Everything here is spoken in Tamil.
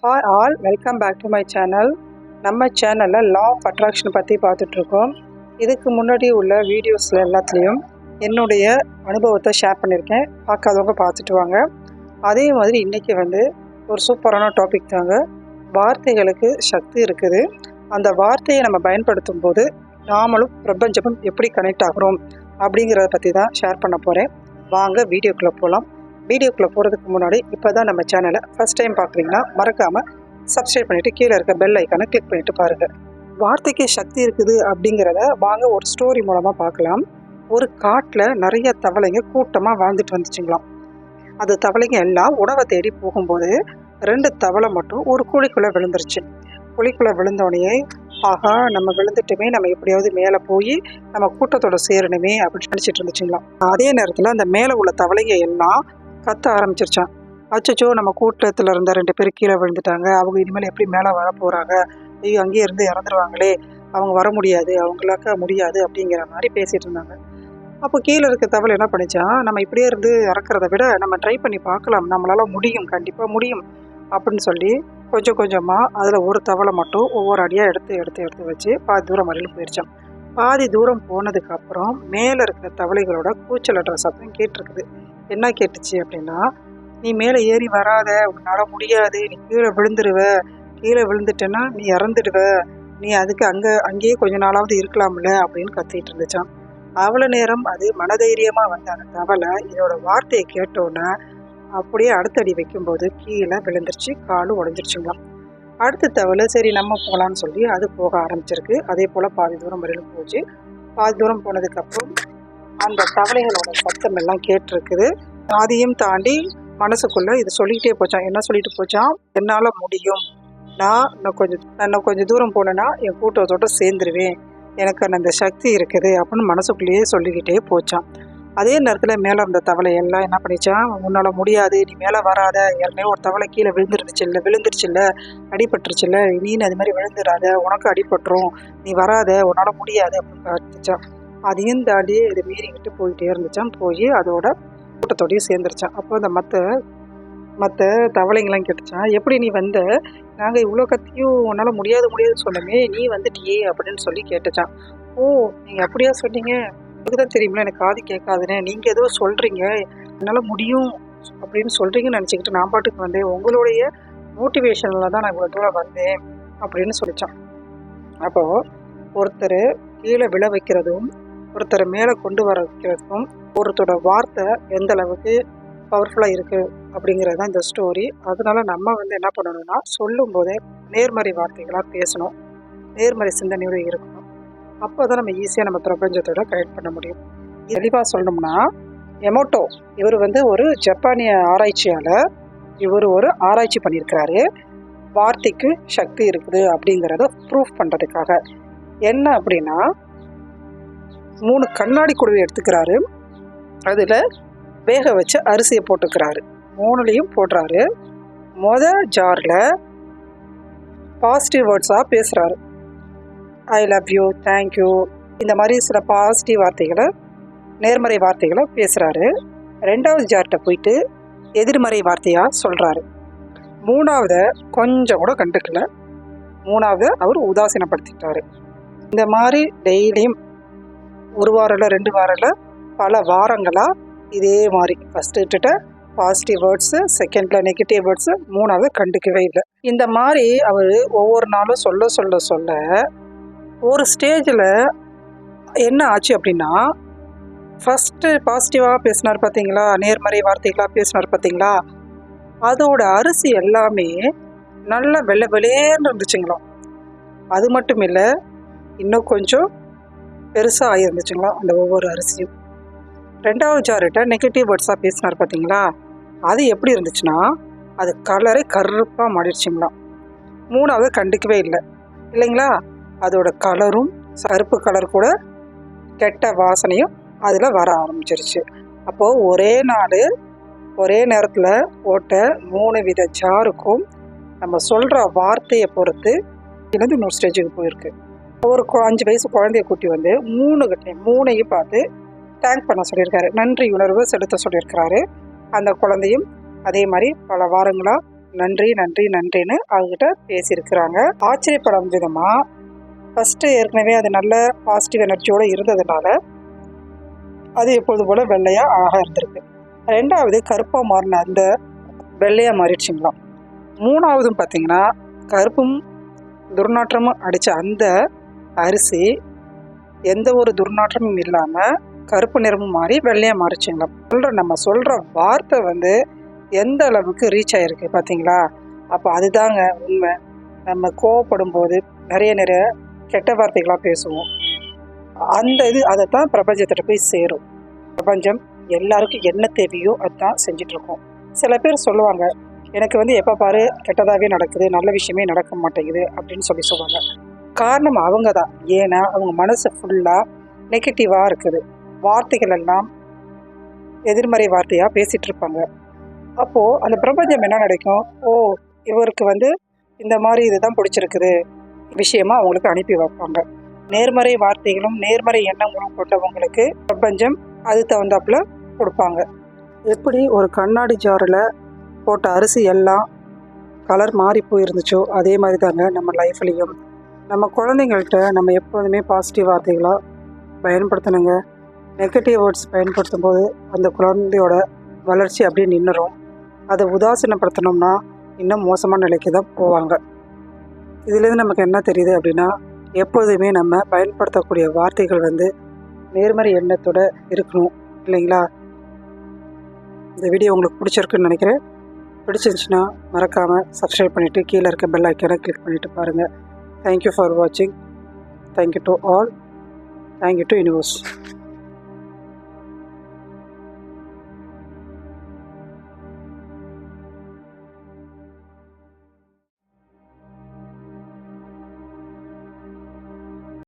Hi all, welcome back to my channel. நம்ம சேனலில் லா ஆஃப் அட்ராக்ஷன் பற்றி பார்த்துட்ருக்கோம். இதுக்கு முன்னாடி உள்ள வீடியோஸில் எல்லாத்துலேயும் என்னுடைய அனுபவத்தை ஷேர் பண்ணியிருக்கேன். பார்க்காதவங்க பார்த்துட்டு வாங்க. அதே மாதிரி இன்றைக்கி ஒரு சூப்பரான டாபிக் தாங்க. வார்த்தைகளுக்கு சக்தி இருக்குது. அந்த வார்த்தையை நம்ம பயன்படுத்தும் போது நாமளும் பிரபஞ்சமும் எப்படி கனெக்ட் ஆகிறோம் அப்படிங்கிறத பற்றி தான் ஷேர் பண்ண போகிறேன். வாங்க வீடியோக்குள்ளே போகலாம். வீடியோக்குள்ளே போகிறதுக்கு முன்னாடி இப்போ தான் நம்ம சேனலை ஃபஸ்ட் டைம் பார்க்குறீங்கன்னா மறக்காமல் சப்ஸ்கிரைப் பண்ணிவிட்டு கீழே இருக்க பெல் ஐக்கானை கிளிக் பண்ணிவிட்டு பாருங்கள். வார்த்தைக்கு சக்தி இருக்குது அப்படிங்கிறத வாங்க ஒரு ஸ்டோரி மூலமாக பார்க்கலாம். ஒரு காட்டில் நிறைய தவளைங்க கூட்டமாக வாழ்ந்துட்டு வந்துச்சுங்களாம். அது தவளைங்க எல்லாம் உணவை தேடி போகும்போது 2 தவளை மட்டும் ஒரு குழிக்குள்ளே விழுந்துருச்சு. குழிக்குள்ளே விழுந்தோடனே ஆஹா, நம்ம விழுந்துட்டுமே, நம்ம எப்படியாவது மேலே போய் நம்ம கூட்டத்தோட சேரணுமே அப்படின்னு நினச்சிட்டு இருந்துச்சுங்களாம். அதே நேரத்தில் அந்த மேலே உள்ள தவளைங்க எல்லாம் கத்த ஆரம்பிச்சிருச்சான். அச்சோ, நம்ம கூட்டத்தில் இருந்த 2 பேர் கீழே விழுந்துட்டாங்க, அவங்க இனிமேல் எப்படி மேலே வர போகிறாங்க, ஐயோ அங்கேயே இருந்து இறந்துருவாங்களே, அவங்க வர முடியாது, அவங்களாக்க முடியாது அப்படிங்கிற மாதிரி பேசிகிட்டு இருந்தாங்க. அப்போ கீழே இருக்க தவளை என்ன பண்ணிச்சான், நம்ம இப்படியே இருந்து இறக்குறத விட நம்ம ட்ரை பண்ணி பார்க்கலாம், நம்மளால முடியும், கண்டிப்பாக முடியும் அப்படின்னு சொல்லி கொஞ்சம் கொஞ்சமாக அதில் ஒரு தவளை மட்டும் ஒவ்வொரு அடியாக எடுத்து வச்சு பாதி தூரம் வரையிலும் போயிடுச்சான். பாதி தூரம் போனதுக்கப்புறம் மேலே இருக்கிற தவளைகளோட கூச்சலற்ற சத்தம் கேட்டிருக்குது. என்ன கேட்டுச்சு அப்படின்னா, நீ மேலே ஏறி வராத, உன்னால் முடியாது, நீ கீழே விழுந்துடுவ, கீழே விழுந்துட்டேன்னா நீ இறந்துடுவ, நீ அதுக்கு அங்கேயே கொஞ்ச நாளாவது இருக்கலாம்ல அப்படின்னு கத்திட்டு இருந்துச்சான். அவ்வளோ நேரம் அது மனதைரியமாக வந்த அந்த தவளை இதோட வார்த்தையை கேட்டோன்னே அப்படியே அடுத்தடி வைக்கும்போது கீழே விழுந்துருச்சு, காலும் உடஞ்சிருச்சுங்களாம். அடுத்த தவளை சரி நம்ம போகலான்னு சொல்லி அது போக ஆரம்பிச்சிருக்கு. அதே போல் பாதி தூரம் வரையிலும் போச்சு. பாதி தூரம் போனதுக்கப்புறம் அந்த தவளைகளோட சத்தம் எல்லாம் கேட்டிருக்குது. அதையும் தாண்டி மனசுக்குள்ளே இது சொல்லிக்கிட்டே போச்சான். என்ன சொல்லிட்டு போச்சான், என்னால் முடியும், நான் இன்னும் கொஞ்சம் தூரம் போனேன்னா என் கூட்டத்தோட சேர்ந்துருவேன், எனக்கு அந்த சக்தி இருக்குது அப்படின்னு மனசுக்குள்ளேயே சொல்லிக்கிட்டே போச்சான். அதே நேரத்தில் மேலே இருந்த தவளை எல்லாம் என்ன பண்ணிச்சான், உன்னால் முடியாது, நீ மேலே வராத, ஏற்கனவே ஒரு தவளை கீழே விழுந்துருச்சுல்ல, அடிபட்டுருச்சுல்ல, நீனு அது மாதிரி விழுந்துடாத, உனக்கு அடிபட்டுரும், நீ வராத, உன்னால் முடியாது அப்படின்னு பார்த்துச்சான். அதையும் தாண்டி இதை மீறிக்கிட்டு போயிட்டே இருந்துச்சான். போய் அதோட கூட்டத்தோடையும் சேர்ந்துருச்சான். அப்போ அந்த மற்ற தவளைங்களாம் கேட்டுச்சான், எப்படி நீ வந்த, நாங்கள் இவ்வளோ கத்தியும் உன்னால் முடியாது சொன்னமே, நீ வந்துட்டியே அப்படின்னு சொல்லி கேட்டுச்சான். ஓ, நீங்கள் அப்படியா சொன்னீங்க, எனக்கு தான் தெரியுமில்ல, எனக்கு காது கேட்காதுன்னு, நீங்கள் ஏதோ சொல்கிறீங்க, என்னால் முடியும் அப்படின்னு சொல்கிறீங்கன்னு நினச்சிக்கிட்டு நான் பாட்டுக்கு வந்தேன், உங்களுடைய மோட்டிவேஷனில் தான் நான் இவ்வளோ தூரம் வந்தேன் அப்படின்னு சொல்லித்தான். அப்போது ஒருத்தர் கீழே விழ வைக்கிறதும் ஒருத்தரை மேலே கொண்டு வர வைக்கிறதுக்கும் ஒருத்தரோட வார்த்தை எந்த அளவுக்கு பவர்ஃபுல்லாக இருக்குது அப்படிங்கிறது தான் இந்த ஸ்டோரி. அதனால நம்ம என்ன பண்ணணும்னா, சொல்லும் போதே நேர்மறை வார்த்தைகளாக பேசணும், நேர்மறை சிந்தனையோடு இருக்கணும். அப்போ தான் நம்ம ஈஸியாக நம்ம பிரபஞ்சத்தோட கனெக்ட் பண்ண முடியும். தெளிவாக சொல்லணும்னா, எமோட்டோ இவர் ஒரு ஜப்பானிய ஆராய்ச்சியாளர். இவர் ஒரு ஆராய்ச்சி பண்ணியிருக்கிறாரு, வார்த்தைக்கு சக்தி இருக்குது அப்படிங்கிறத ப்ரூஃப் பண்ணுறதுக்காக. என்ன அப்படின்னா, 3 கண்ணாடி குடுவை எடுத்துக்கிறாரு, அதில் வேக வச்சு அரிசியை போட்டுக்கிறாரு, 3லையும் போடுறாரு. ஜாரில் பாசிட்டிவ் வேர்ட்ஸாக பேசுகிறாரு, ஐ லவ் யூ, தேங்க்யூ, இந்த மாதிரி சில பாசிட்டிவ் வார்த்தைகளை, நேர்மறை வார்த்தைகளை பேசுகிறாரு. 2வது ஜார்கிட்ட போயிட்டு எதிர்மறை வார்த்தையாக சொல்கிறாரு. 3வது கொஞ்சம் கூட கண்டுக்கல, 3வது அவர் உதாசீனப்படுத்திட்டாரு. இந்த மாதிரி டெய்லியும் 1 வாரம் இல்லை 2 வாரம் இல்லை, பல வாரங்களாக இதே மாதிரி ஃபஸ்ட்டு பாசிட்டிவ் வேர்ட்ஸு, செகண்டில் நெகட்டிவ் வேர்ட்ஸு, 3வது கண்டுக்கவே இல்லை. இந்த மாதிரி அவர் ஒவ்வொரு நாளும் சொல்ல ஒரு ஸ்டேஜில் என்ன ஆச்சு அப்படின்னா, ஃபஸ்ட்டு பாசிட்டிவாக பேசினார் பார்த்தீங்களா, நேர்மறை வார்த்தைகளாக பேசினார் பார்த்தீங்களா, அதோட அரிசி எல்லாமே நல்லா வெள்ளேர்னு இருந்துச்சுங்களாம். அது மட்டும் இல்லை, இன்னும் கொஞ்சம் பெருசாக ஆகியிருந்துச்சுங்களாம் அந்த ஒவ்வொரு அரிசியும். 2வது ஜார்கிட்ட நெகட்டிவ் வேர்ட்ஸாக பேசினார் பார்த்தீங்களா, அது எப்படி இருந்துச்சுன்னா, அது கலரை கருப்பாக மாறிடுச்சுங்களாம். 3வது கண்டுக்கவே இல்லைங்களா, அதோட கலரும் கருப்பு கலர் கூட கெட்ட வாசனையும் அதில் வர ஆரம்பிச்சிருச்சு. அப்போது ஒரே நேரத்தில் போட்ட 3 வித ஜாருக்கும் நம்ம சொல்கிற வார்த்தையை பொறுத்து இன்னொரு ஸ்டேஜுக்கு போயிருக்கு. ஒரு 5 வயசு குழந்தைய கூட்டி 3யும் பார்த்து தேங்க் பண்ண சொல்லியிருக்காரு, நன்றி உணர்வு செலுத்த சொல்லியிருக்கிறாரு. அந்த குழந்தையும் அதே மாதிரி பல வாரங்களாக நன்றி நன்றி நன்றின்னு அவங்ககிட்ட பேசியிருக்கிறாங்க. ஆச்சரியப்படும் விதமாக ஃபஸ்ட்டு ஏற்கனவே அது நல்ல பாசிட்டிவ் எனர்ஜியோடு இருந்ததுனால அது எப்பொழுது போல் வெள்ளையாக அழகாக இருந்திருக்கு. 2வது கருப்பாக மாறின அந்த வெள்ளையாக மாறிடுச்சுங்களாம். 3வதும் பார்த்திங்கன்னா கருப்பும் துர்நாற்றமும் அடித்த அந்த அரிசி எந்த ஒரு துர்நாற்றமும் இல்லாமல் கருப்பு நிறமும் மாறி வெள்ளையாக மாறிச்சுங்களாம். நம்ம சொல்கிற வார்த்தை வந்து எந்த அளவுக்கு ரீச் ஆகிருக்கு பார்த்தீங்களா? அப்போ அதுதாங்க உண்மை. நம்ம கோவப்படும் போது நிறைய கெட்ட வார்த்தைகளாக பேசுவோம். அந்த அதைத்தான் பிரபஞ்சத்திட்ட போய் சேரும். பிரபஞ்சம் எல்லாருக்கும் என்ன தேவையோ அதுதான் செஞ்சிட்ருக்கோம். சில பேர் சொல்லுவாங்க, எனக்கு வந்து எப்போ பாரு கெட்டதாகவே நடக்குது, நல்ல விஷயமே நடக்க மாட்டேங்குது அப்படின்னு சொல்லுவாங்க. காரணம் அவங்க தான். ஏன்னா அவங்க மனசு ஃபுல்லாக நெகட்டிவாக இருக்குது. வார்த்தைகள் எல்லாம் எதிர்மறை வார்த்தையாக பேசிகிட்டு இருப்பாங்க. அப்போது அந்த பிரபஞ்சம் என்ன கிடைக்கும், இவருக்கு வந்து இந்த மாதிரி இதுதான் பிடிச்சிருக்குது விஷயமா அவங்களுக்கு அனுப்பி வைப்பாங்க. நேர்மறை வார்த்தைகளும் நேர்மறை எண்ணங்களும் கொண்டவங்களுக்கு பிரபஞ்சம் அது தகுந்தாப்புல கொடுப்பாங்க. எப்படி ஒரு கண்ணாடி ஜாரில் போட்ட அரிசி எல்லாம் கலர் மாறி போயிருந்துச்சோ அதே மாதிரி தாங்க நம்ம லைஃப்லேயும் நம்ம குழந்தைங்கள்ட்ட நம்ம எப்போதுமே பாசிட்டிவ் வார்த்தைகளாக பயன்படுத்தணுங்க. நெகட்டிவ் வேர்ட்ஸ் பயன்படுத்தும் போது அந்த குழந்தையோட வளர்ச்சி அப்படியே நின்றுடும். அதை உதாசீனப்படுத்தினோம்னா இன்னும் மோசமான நிலைக்கு தான் போவாங்க. இதுலேருந்து நமக்கு என்ன தெரியுது அப்படின்னா, எப்போதுமே நம்ம பயன்படுத்தக்கூடிய வார்த்தைகள் வந்து நேர்மறை எண்ணத்தோடு இருக்கணும் இல்லைங்களா? இந்த வீடியோ உங்களுக்கு பிடிச்சிருக்குன்னு நினைக்கிறேன். பிடிச்சிருந்துச்சுன்னா மறக்காமல் சப்ஸ்கிரைப் பண்ணிவிட்டு கீழே இருக்க பெல் ஐக்கானை கிளிக் பண்ணிவிட்டு பாருங்கள். தேங்க்யூ ஃபார் வாட்சிங். Thank you to all. Thank you to universe.